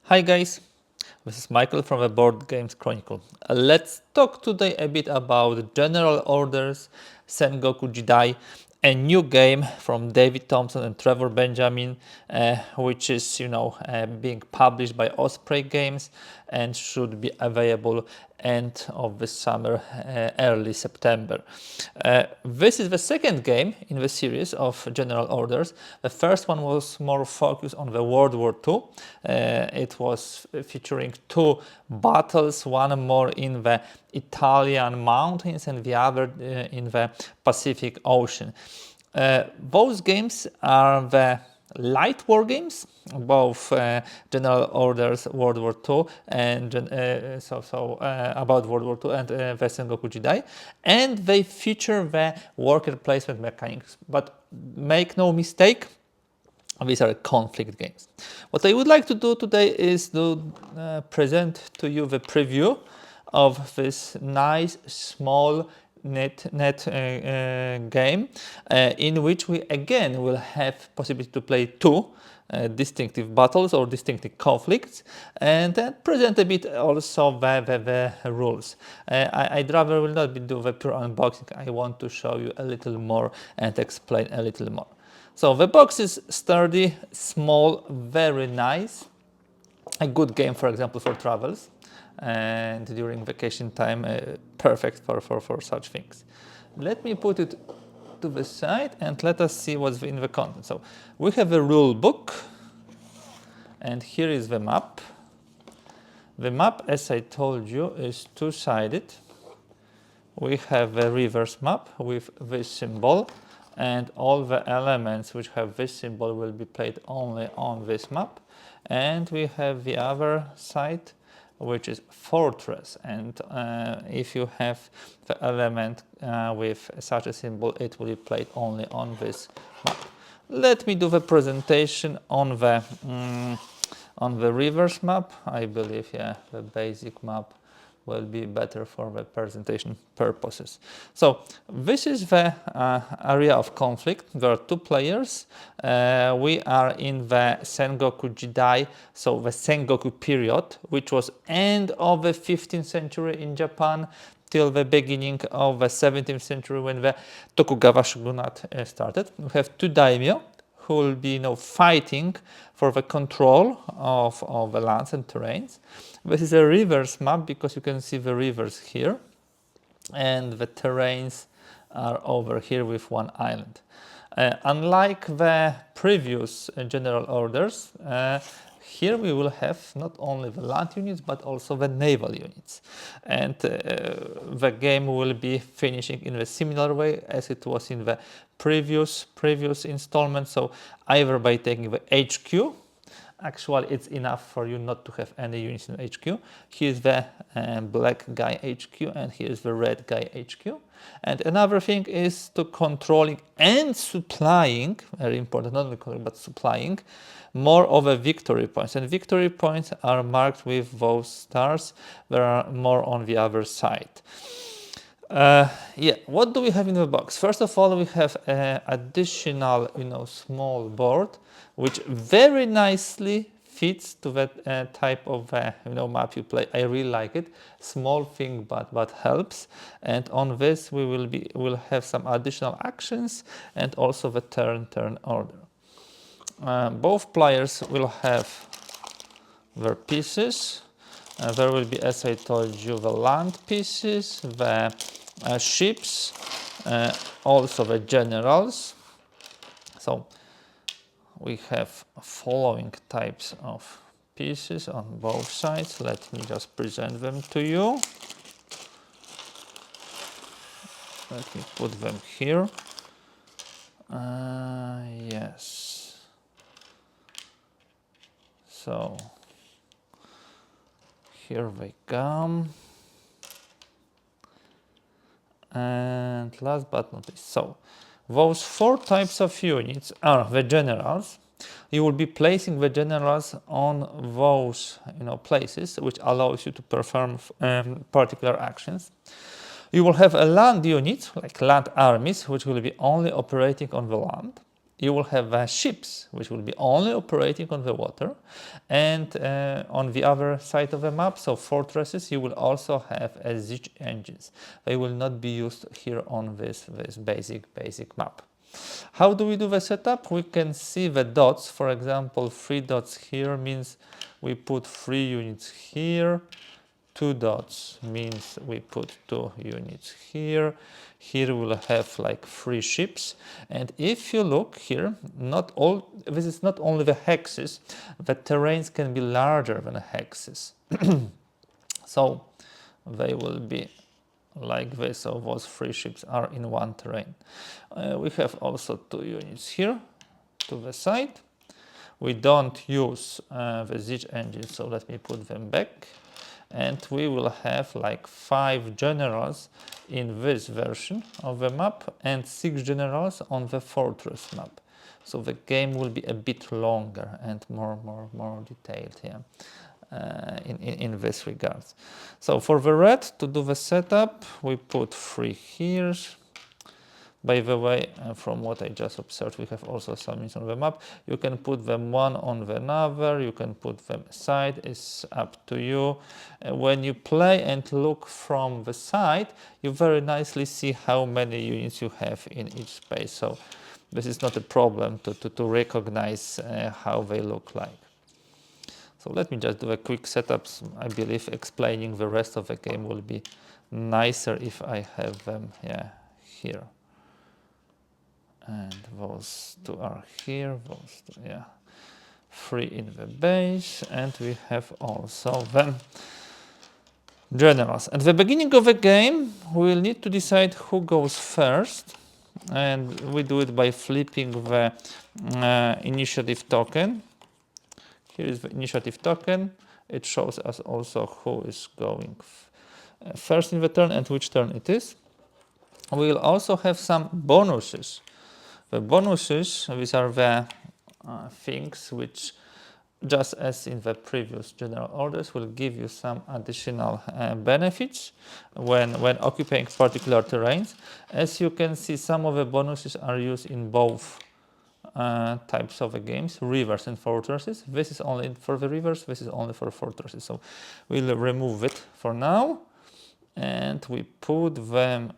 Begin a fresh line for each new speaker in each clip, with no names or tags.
Hi guys, this is Michael from the Board Games Chronicle. Let's talk today a bit about General Orders Sengoku Jidai, a new game from David Thompson and Trevor Benjamin, which is being published by Osprey Games and should be available end of the summer, early September. This is the second game in the series of General Orders. The first one was more focused on the World War II. It was featuring two battles, one more in the Italian mountains and the other in the Pacific Ocean. Both games are the light war games, both General Orders World War II and about World War II and the Sengoku Jidai, and they feature the worker placement mechanics. But make no mistake, these are conflict games. What I would like to do today is to present to you the preview of this nice small net game in which we again will have possibility to play two distinctive battles or distinctive conflicts, and present a bit also the rules. I'd rather will not do the pure unboxing. I want to show you a little more and explain a little more. So the box is sturdy, small, very nice. A good game, for example, for travels and during vacation time, perfect for such things. Let me put it to the side and let us see what's in the content. So we have a rule book, and here is the map. The map, as I told you, is two-sided. We have a reverse map with this symbol, and all the elements which have this symbol will be played only on this map. And we have the other side, which is fortress, and if you have the element with such a symbol, it will be played only on this map. Let me do the presentation on the reverse map. I believe, the basic map will be better for the presentation purposes. So this is the area of conflict. There are two players. We are in the Sengoku Jidai, so the Sengoku period, which was end of the 15th century in Japan till the beginning of the 17th century when the Tokugawa shogunate started. We have two daimyo who will be fighting for the control of the lands and terrains. This is a reverse map because you can see the rivers here, and the terrains are over here with one island. Unlike the previous general orders, here we will have not only the land units but also the naval units, and the game will be finishing in a similar way as it was in the previous installment. So either by taking the HQ, actually it's enough for you not to have any units in HQ. Here's the black guy HQ, and here's the red guy HQ. And another thing is to controlling and supplying, very important, not only controlling but supplying more of a victory points. And victory points are marked with those stars. There are more on the other side. What do we have in the box? First of all, we have an additional, small board, which very nicely fits to that type of map you play. I really like it. Small thing, but helps. And on this, will have some additional actions and also the turn order. Both players will have their pieces. There will be, as I told you, the land pieces, the ships, also the generals. So we have following types of pieces on both sides. Let me just present them to you. Let me put them here. Yes. So here they come. And last but not least, so those four types of units are the generals. You will be placing the generals on those places, which allows you to perform particular actions. You will have a land unit, like land armies, which will be only operating on the land. you will have ships which will be only operating on the water, and on the other side of the map, so fortresses, you will also have siege engines. They will not be used here on this basic map. How do we do the setup? We can see the dots. For example, 3 dots here means we put 3 units here. 2 dots means we put 2 units here. Here we'll have like 3 ships. And if you look here, this is not only the hexes, the terrains can be larger than hexes. So they will be like this, so those 3 ships are in one terrain. We have also 2 units here to the side. We don't use the siege engines, so let me put them back. And we will have like 5 generals in this version of the map and 6 generals on the fortress map. So the game will be a bit longer and more detailed here. In this regard. So for the red, to do the setup, we put 3 here. By the way, from what I just observed, we have also some units on the map. You can put them one on the another, you can put them aside, it's up to you. When you play and look from the side, you very nicely see how many units you have in each space. So this is not a problem to recognize how they look like. So let me just do a quick setup. I believe explaining the rest of the game will be nicer if I have them here. And those 2 are here, those 2, 3 in the base, and we have also the generals. At the beginning of the game, we will need to decide who goes first, and we do it by flipping the initiative token. Here is the initiative token. It shows us also who is going first in the turn and which turn it is. We will also have some bonuses. The bonuses, these are the things which, just as in the previous general orders, will give you some additional benefits when occupying particular terrains. As you can see, some of the bonuses are used in both types of the games, rivers and fortresses. This is only for the rivers, this is only for fortresses. So we'll remove it for now, and we put them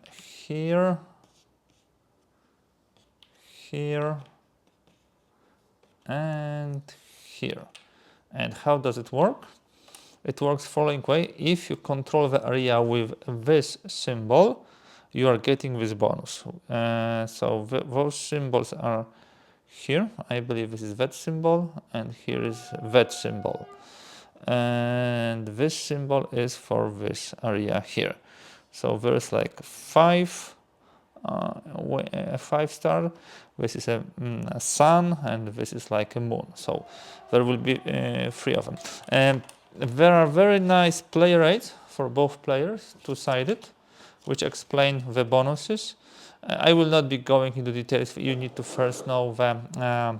here, here, and here. And how does it work? It works following way. If you control the area with this symbol, you are getting this bonus. So those symbols are here. I believe this is that symbol, and here is that symbol. And this symbol is for this area here. So there's like 5 5-star. This is a sun, and this is like a moon. So there will be 3 of them. And there are very nice player rates for both players, 2-sided, which explain the bonuses. I will not be going into details. You need to first know the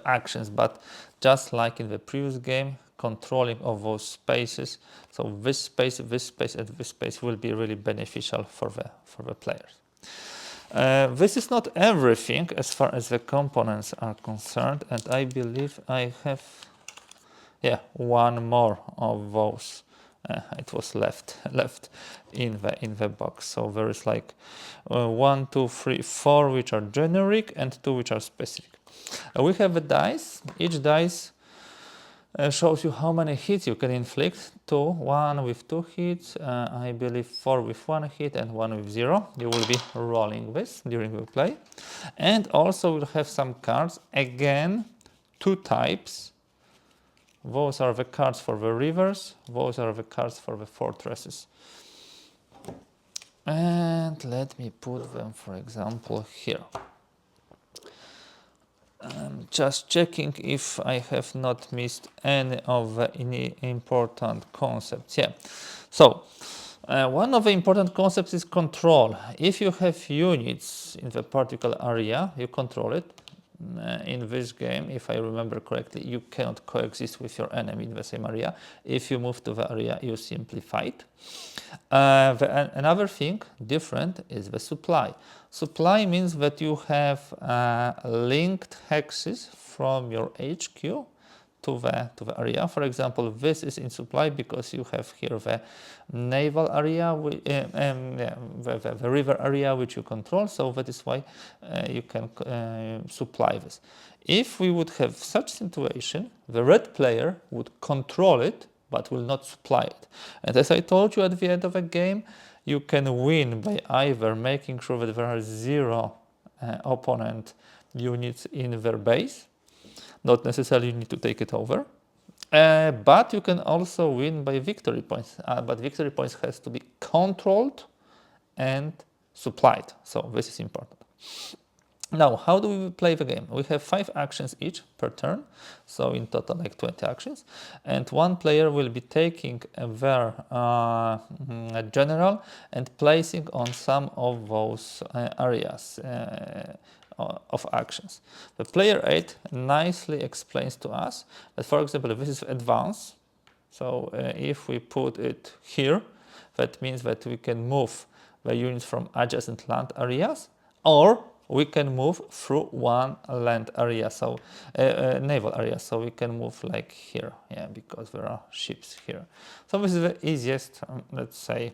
actions, but just like in the previous game, controlling of those spaces. So this space, and this space will be really beneficial for the players. This is not everything as far as the components are concerned, and I believe I have one more of those. It was left in the box. So there is like 1, 2, 3, 4 which are generic and 2 which are specific. We have a dice. Each dice shows you how many hits you can inflict. 1 with 2 hits, I believe 4 with 1 hit, and 1 with 0. You will be rolling this during the play. And also we'll have some cards. Again, 2 types. Those are the cards for the rivers. Those are the cards for the fortresses. And let me put them, for example, here. Just checking if I have not missed any of the important concepts. So one of the important concepts is control. If you have units in the particular area, you control it. in this game, if I remember correctly, you cannot coexist with your enemy in the same area. If you move to the area, you simply fight. Another thing different is the supply. Supply means that you have linked hexes from your HQ to the area. For example, this is in supply because you have here the naval area, the river area which you control, so that is why you can supply this. If we would have such situation, the red player would control it but will not supply it. And as I told you, at the end of a game, you can win by either making sure that there are 0 opponent units in their base. Not necessarily you need to take it over, but you can also win by victory points. But victory points has to be controlled and supplied. So this is important. Now, how do we play the game? We have 5 actions each per turn, so in total like 20 actions. And one player will be taking their general and placing on some of those areas of actions. The player 8 nicely explains to us that, for example, if this is advance, so if we put it here, that means that we can move the units from adjacent land areas, or we can move through one land area, so naval area, so we can move like here, yeah, because there are ships here. So this is the easiest, let's say,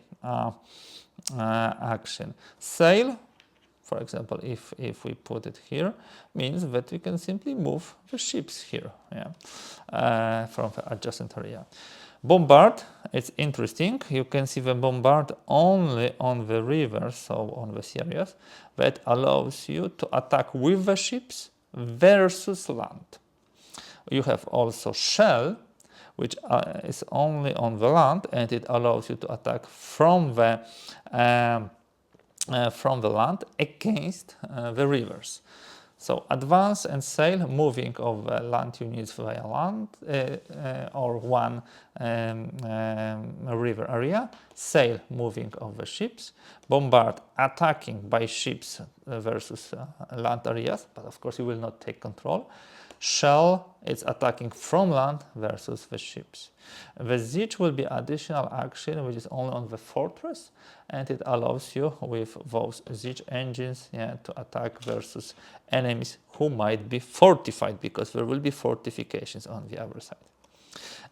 action. Sail, for example, if we put it here, means that we can simply move the ships here, yeah, from the adjacent area. Bombard, it's interesting. You can see the bombard only on the river, so on the areas. That allows you to attack with the ships versus land. You have also shell, which is only on the land, and it allows you to attack from the land against the rivers. So advance and sail, moving of land units via land or one river area. Sail, moving of the ships. Bombard, attacking by ships versus land areas, but of course you will not take control. Shell, it's attacking from land versus the ships. The siege will be additional action which is only on the fortress, and it allows you with those siege engines, yeah, to attack versus enemies who might be fortified, because there will be fortifications on the other side.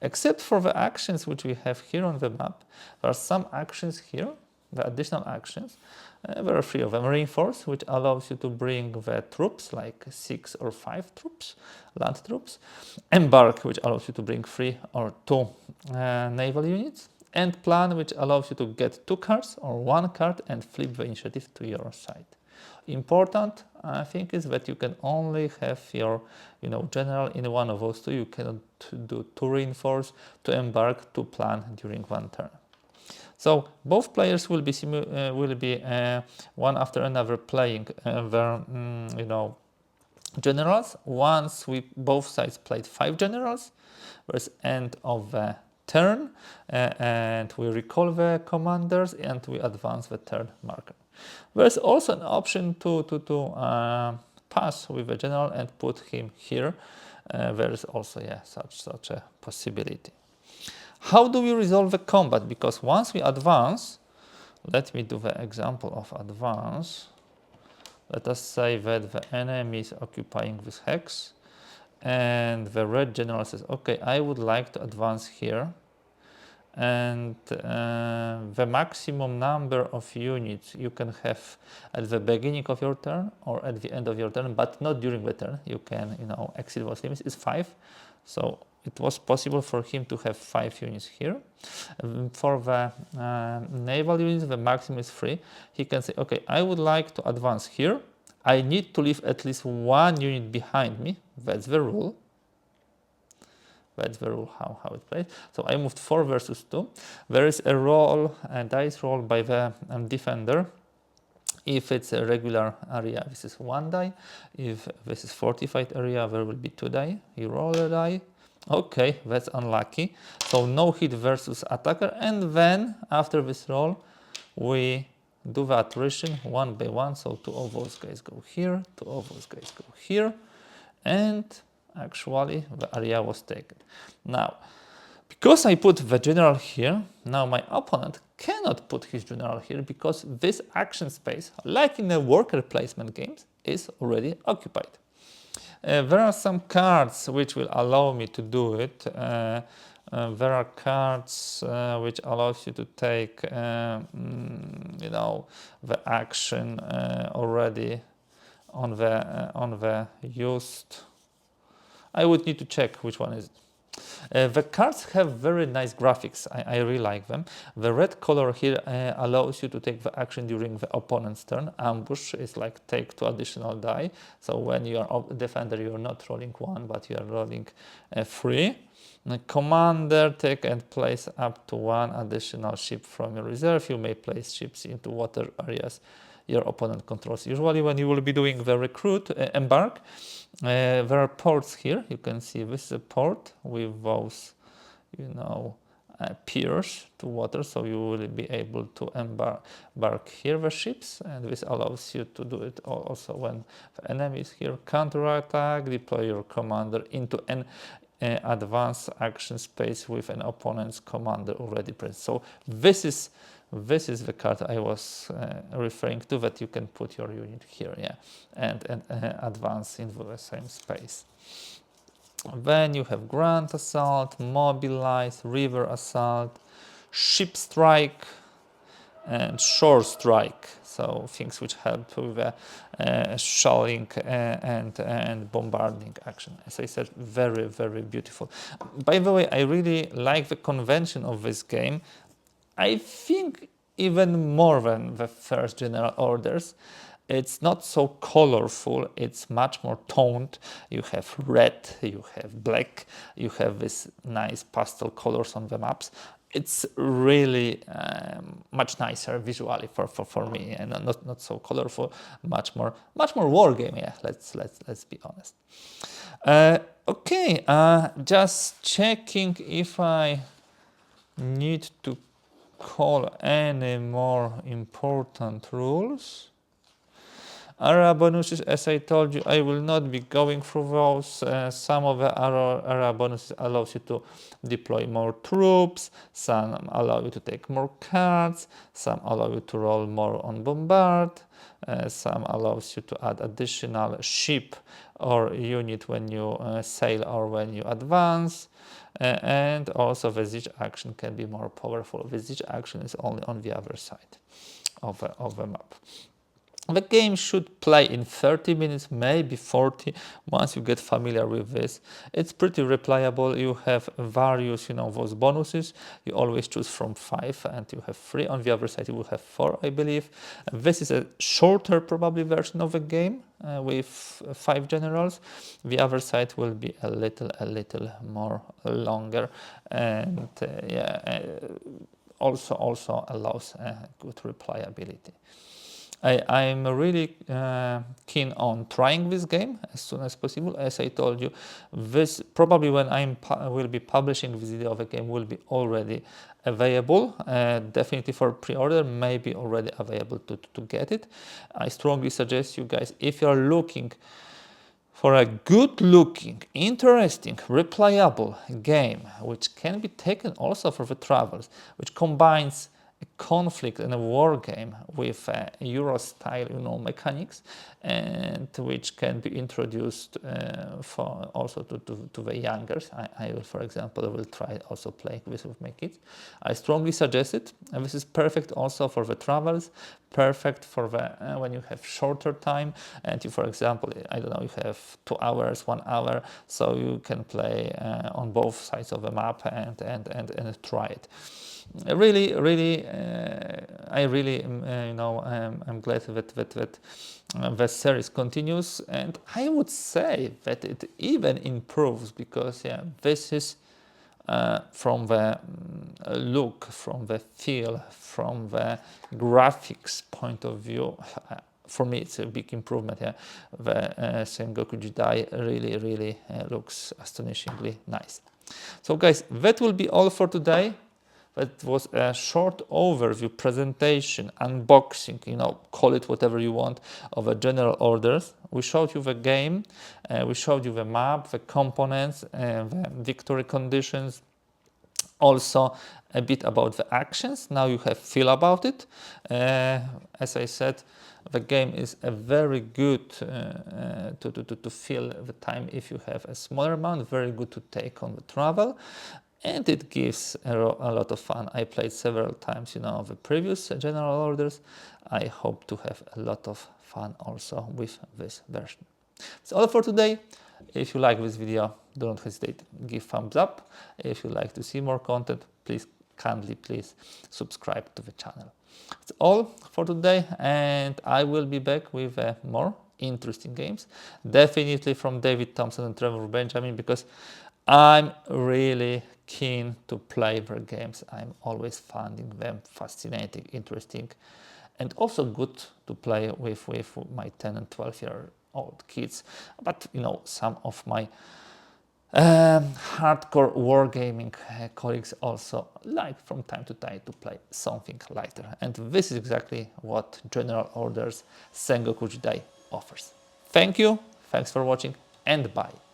Except for the actions which we have here on the map, there are some actions here, the additional actions. There are 3 of them. Reinforce, which allows you to bring the troops, like 6 or 5 troops, land troops. Embark, which allows you to bring 3 or 2 naval units. And plan, which allows you to get 2 cards or 1 card and flip the initiative to your side. Important, I think, is that you can only have your general in one of those 2. You cannot do 2 reinforce, to embark, to plan during one turn. So both players will be one after another playing their generals. Once both sides played 5 generals, there's end of the turn, and we recall the commanders and we advance the turn marker. There's also an option to pass with the general and put him here. There is also such a possibility. How do we resolve the combat? Because once we advance, let me do the example of advance. Let us say that the enemy is occupying this hex, and the red general says, okay, I would like to advance here, and the maximum number of units you can have at the beginning of your turn or at the end of your turn, but not during the turn. You can exceed those limits, is 5. So it was possible for him to have 5 units here. For the naval units, the maximum is 3. He can say, okay, I would like to advance here. I need to leave at least 1 unit behind me. That's the rule. That's the rule how it plays. So I moved 4 versus 2. There is a roll, a dice roll by the defender. If it's a regular area, this is 1 die. If this is fortified area, there will be 2 die. You roll a die. Okay, that's unlucky. So no hit versus attacker. And then after this roll, we do the attrition 1 by 1. So 2 of those guys go here, 2 of those guys go here. and actually the area was taken. Now, because I put the general here, now my opponent cannot put his general here because this action space, like in the worker placement games, is already occupied. There are some cards which will allow me to do it. There are cards which allows you to take, you know, the action already on the used. I would need to check which one is it. The cards have very nice graphics. I really like them. The red color here allows you to take the action during the opponent's turn. Ambush is like take 2 additional die. So when you are a defender, you are not rolling 1, but you are rolling 3. Commander, take and place up to 1 additional ship from your reserve. You may place ships into water areas your opponent controls. Usually when you will be doing the recruit embark, there are ports here. You can see this is a port with those, you know, piers to water, so you will be able to embark here the ships, and this allows you to do it also when the enemy is here. Counterattack, deploy your commander into an advanced action space with an opponent's commander already present. So this is the card I was referring to, that you can put your unit here, yeah, and advance into the same space. Then you have Grand Assault, Mobilize, River Assault, Ship Strike, and Shore Strike. So things which help with shelling and bombarding action. As I said, very, very beautiful. By the way, I really like the convention of this game. I think even more than the first General Orders. It's not so colorful, it's much more toned. You have red, you have black, you have this nice pastel colors on the maps. It's really much nicer visually for me, and not so colorful, much more war game. Yeah, let's be honest. Okay, just checking if I need to call any more important rules. Area bonuses, as I told you, I will not be going through those. Some of the area bonuses allows you to deploy more troops, some allow you to take more cards, some allow you to roll more on bombard, some allows you to add additional ship or unit when you sail or when you advance. And also the siege action can be more powerful. The siege action is only on the other side of the map. The game should play in 30 minutes, maybe 40, once you get familiar with this. It's pretty replayable. You have various, those bonuses. You always choose from 5 and you have 3. On the other side, you will have 4, I believe. This is a shorter, probably, version of the game with 5 generals. The other side will be a little more longer. And also allows good replayability. I'm really keen on trying this game as soon as possible. As I told you, this probably when I will be publishing this video of the game will be already available, definitely for pre-order, maybe already available to get it. I strongly suggest you guys, if you're looking for a good-looking, interesting, replayable game, which can be taken also for the travels, which combines a conflict and a war game with Euro style, mechanics, and which can be introduced for also to the youngers. I will, for example, will try also playing this with my kids. I strongly suggest it, and this is perfect also for the travels, perfect for the when you have shorter time, and you, for example, I don't know, you have 2 hours, 1 hour, so you can play on both sides of the map and try it. I really, I'm glad that the series continues, and I would say that it even improves because this is from the look, from the feel, from the graphics point of view. For me, it's a big improvement. The Sengoku Jidai really looks astonishingly nice. So, guys, that will be all for today. That was a short overview, presentation, unboxing, call it whatever you want, of a general orders. We showed you the game, we showed you the map, the components, the victory conditions, also a bit about the actions. Now you have feel about it. As I said, the game is a very good to fill the time if you have a smaller amount, very good to take on the travel, and it gives a lot of fun. I played several times, the previous general orders. I hope to have a lot of fun also with this version. That's all for today. If you like this video, don't hesitate, give thumbs up. If you like to see more content, please subscribe to the channel. That's all for today, and I will be back with more interesting games, definitely from David Thompson and Trevor Benjamin, because I'm really keen to play their games. I'm always finding them fascinating, interesting, and also good to play with my 10 and 12-year-old kids. But some of my hardcore wargaming colleagues also like from time to time to play something lighter. And this is exactly what General Orders Sengoku Jidai offers. Thank you, thanks for watching, and bye.